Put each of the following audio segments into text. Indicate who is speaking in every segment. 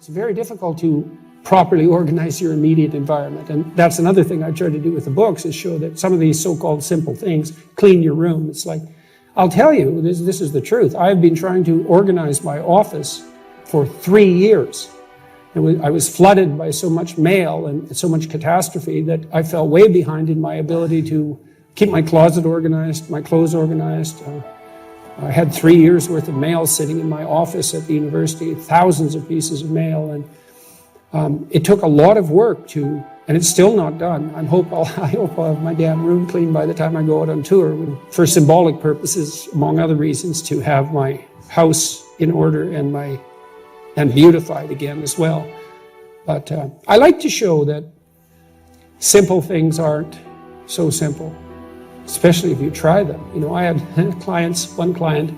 Speaker 1: It's very difficult to properly organize your immediate environment. And that's another thing I try to do with the books, is show that some of these so-called simple things, clean your room. It's like, I'll tell you, this is the truth. I've been trying to organize my office for 3 years. I was flooded by so much mail and so much catastrophe that I fell way behind in my ability to keep my closet organized, my clothes organized. I had 3 years worth of mail sitting in my office at the university, thousands of pieces of mail, and it took a lot of work to, and it's still not done. I hope I'll have my damn room clean by the time I go out on tour, for symbolic purposes, among other reasons, to have my house in order and beautified again as well. But I like to show that simple things aren't so simple, especially if you try them. You know, I had one client,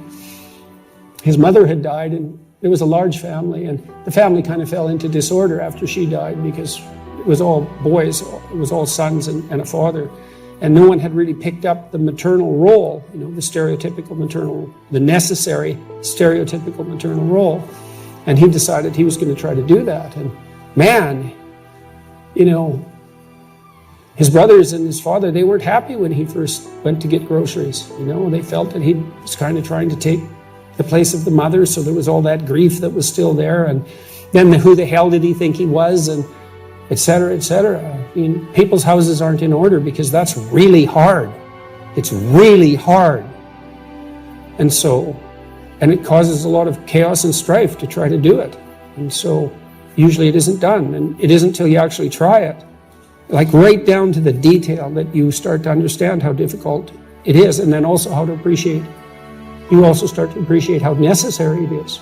Speaker 1: his mother had died, and it was a large family, and the family kind of fell into disorder after she died because it was all boys, it was all sons and a father, and no one had really picked up the maternal role, you know, the necessary stereotypical maternal role, and he decided he was going to try to do that. And man, you know, his brothers and his father, they weren't happy when he first went to get groceries. You know, they felt that he was kind of trying to take the place of the mother, so there was all that grief that was still there, and then who the hell did he think he was, and et cetera, et cetera. I mean, people's houses aren't in order because that's really hard. It's really hard. And it causes a lot of chaos and strife to try to do it. And so usually it isn't done, and it isn't until you actually try it, like right down to the detail, that you start to understand how difficult it is, and then also how to appreciate. You also start to appreciate how necessary it is.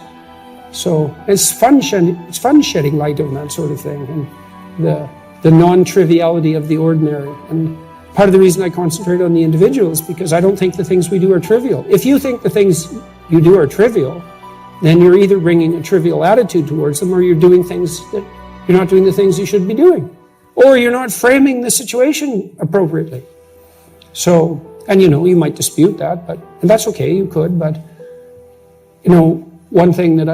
Speaker 1: So it's fun shedding light on that sort of thing, and the non-triviality of the ordinary. And part of the reason I concentrate on the individual is because I don't think the things we do are trivial. If you think the things you do are trivial, then you're either bringing a trivial attitude towards them, or you're doing things that you're not doing the things you should be doing, or you're not framing the situation appropriately. So, and you know, you might dispute that, and that's okay, you could, but you know, one thing that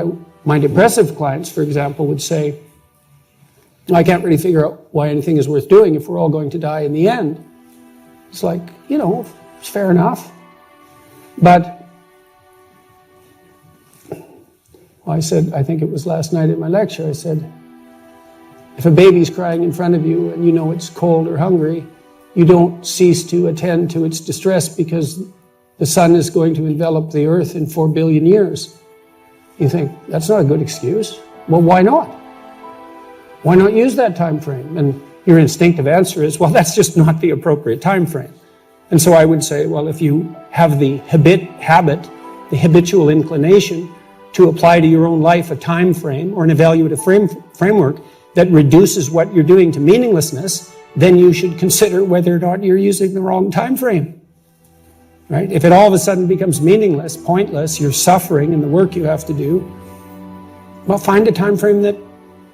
Speaker 1: my depressive clients, for example, would say, I can't really figure out why anything is worth doing if we're all going to die in the end. It's like, you know, it's fair enough. But I said, I think it was last night at my lecture, I said, if a baby's crying in front of you and you know it's cold or hungry, you don't cease to attend to its distress because the sun is going to envelop the earth in 4 billion years. You think, that's not a good excuse. Well, why not? Why not use that time frame? And your instinctive answer is, well, that's just not the appropriate time frame. And so I would say, well, if you have the the habitual inclination to apply to your own life a time frame or an evaluative framework that reduces what you're doing to meaninglessness, then you should consider whether or not you're using the wrong time frame. Right? If it all of a sudden becomes meaningless, pointless, you're suffering in the work you have to do, well, find a time frame that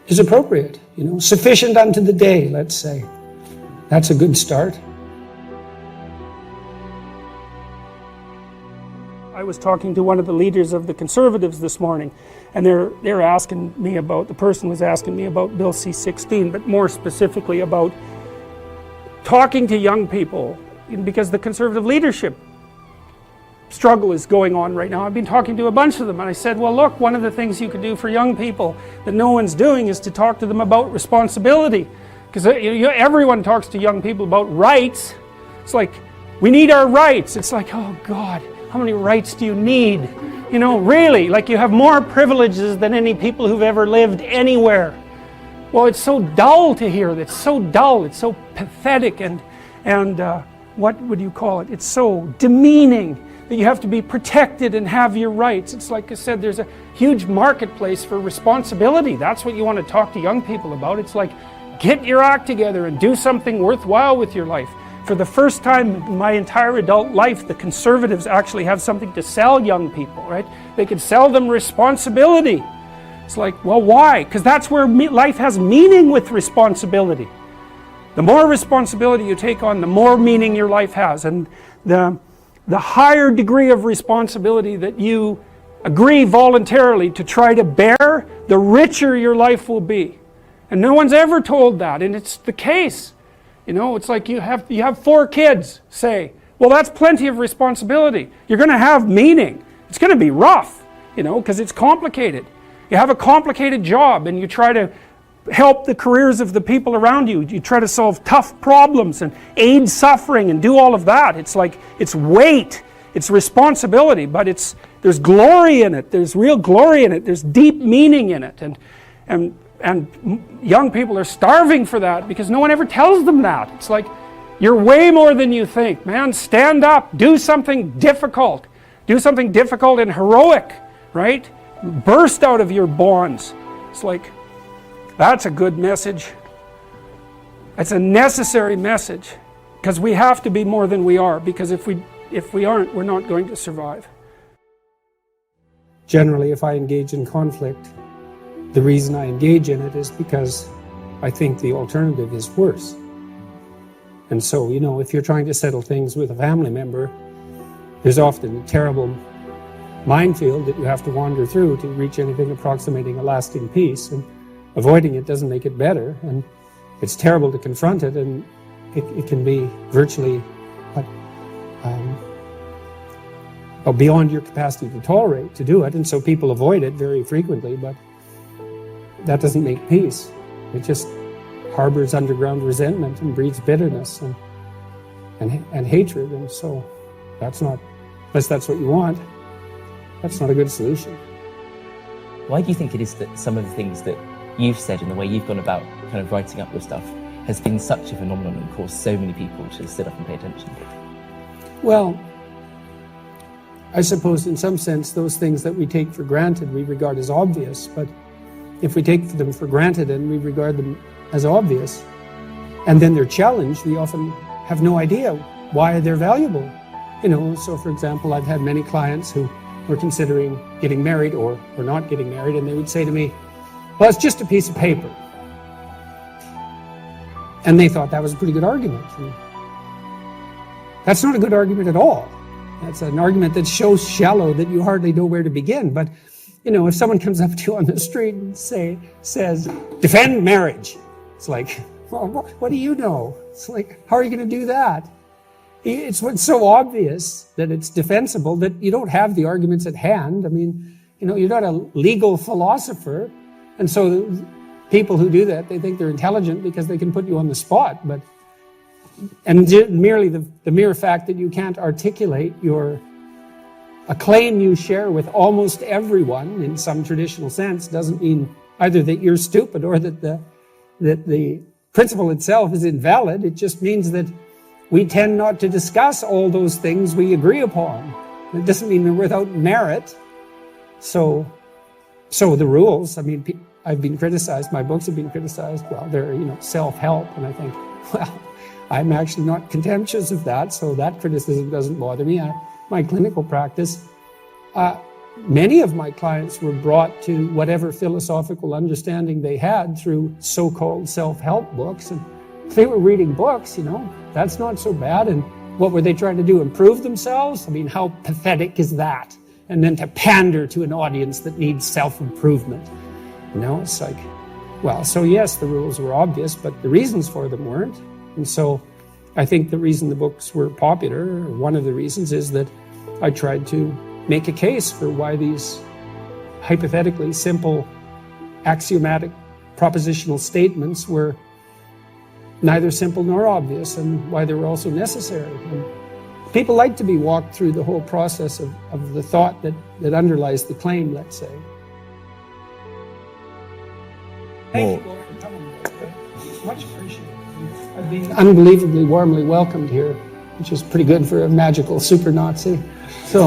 Speaker 1: is appropriate, you know, sufficient unto the day, let's say. That's a good start. I was talking to one of the leaders of the Conservatives this morning, and they're asking me about, the person was asking me about Bill C-16, but more specifically about talking to young people, because the Conservative leadership struggle is going on right now. I've been talking to a bunch of them, and I said, well, look, one of the things you could do for young people that no one's doing is to talk to them about responsibility, because everyone talks to young people about rights. It's like, we need our rights. It's like, oh God, how many rights do you need? You know, really, like you have more privileges than any people who've ever lived anywhere. Well, it's so dull to hear that. It's so dull. It's so pathetic and what would you call it? It's so demeaning that you have to be protected and have your rights. It's like I said, there's a huge marketplace for responsibility. That's what you want to talk to young people about. It's like, get your act together and do something worthwhile with your life. For the first time in my entire adult life, the Conservatives actually have something to sell young people, right? They could sell them responsibility. It's like, well, why? Because that's where life has meaning with responsibility. The more responsibility you take on, the more meaning your life has. And the higher degree of responsibility that you agree voluntarily to try to bear, the richer your life will be. And no one's ever told that, and it's the case. It's like you have 4 kids, say. Well, that's plenty of responsibility. You're going to have meaning. It's going to be rough, because it's complicated. You have a complicated job, and you try to help the careers of the people around you. You try to solve tough problems and aid suffering and do all of that. It's like, it's weight, it's responsibility, but there's glory in it. There's real glory in it. There's deep meaning in it. And young people are starving for that because no one ever tells them that. It's like, you're way more than you think, man. Stand up, do something difficult. Do something difficult and heroic, right? Burst out of your bonds. It's like, that's a good message. It's a necessary message, because we have to be more than we are, because if we aren't, we're not going to survive. Generally, if I engage in conflict, the reason I engage in it is because I think the alternative is worse. And so, if you're trying to settle things with a family member, there's often a terrible minefield that you have to wander through to reach anything approximating a lasting peace. And avoiding it doesn't make it better, and it's terrible to confront it, and it can be virtually beyond your capacity to tolerate to do it, and so people avoid it very frequently, but that doesn't make peace. It just harbors underground resentment and breeds bitterness and hatred, and so that's not, unless that's what you want, that's not a good solution.
Speaker 2: Why do you think it is that some of the things that you've said and the way you've gone about kind of writing up your stuff has been such a phenomenon and caused so many people to sit up and pay attention?
Speaker 1: Well, I suppose in some sense those things that we take for granted we regard as obvious, but if we take them for granted and we regard them as obvious and then they're challenged, we often have no idea why they're valuable. So for example, I've had many clients who were considering getting married or not getting married, and they would say to me, well, it's just a piece of paper. And they thought that was a pretty good argument. And that's not a good argument at all. That's an argument that's so shallow that you hardly know where to begin. But, if someone comes up to you on the street and says, defend marriage, it's like, well, what do you know? It's like, how are you going to do that? It's so obvious that it's defensible that you don't have the arguments at hand. I mean, you're not a legal philosopher. And so people who do that, they think they're intelligent because they can put you on the spot. And merely the mere fact that you can't articulate a claim you share with almost everyone in some traditional sense doesn't mean either that you're stupid or that the principle itself is invalid. It just means that we tend not to discuss all those things we agree upon. It doesn't mean they're without merit. So the rules, I mean, I've been criticized, my books have been criticized, well, they're, self-help, and I think, well, I'm actually not contemptuous of that, so that criticism doesn't bother me. My clinical practice, many of my clients were brought to whatever philosophical understanding they had through so-called self-help books, and if they were reading books, that's not so bad, and what were they trying to do, improve themselves? I mean, how pathetic is that? And then to pander to an audience that needs self-improvement. It's like, well, so yes, the rules were obvious, but the reasons for them weren't. And so I think the reason the books were popular, or one of the reasons, is that I tried to make a case for why these hypothetically simple, axiomatic, propositional statements were neither simple nor obvious, and why they were also necessary. And people like to be walked through the whole process of the thought that underlies the claim, let's say. Thank you all for coming. Much appreciated. I've been unbelievably warmly welcomed here, which is pretty good for a magical super Nazi. So.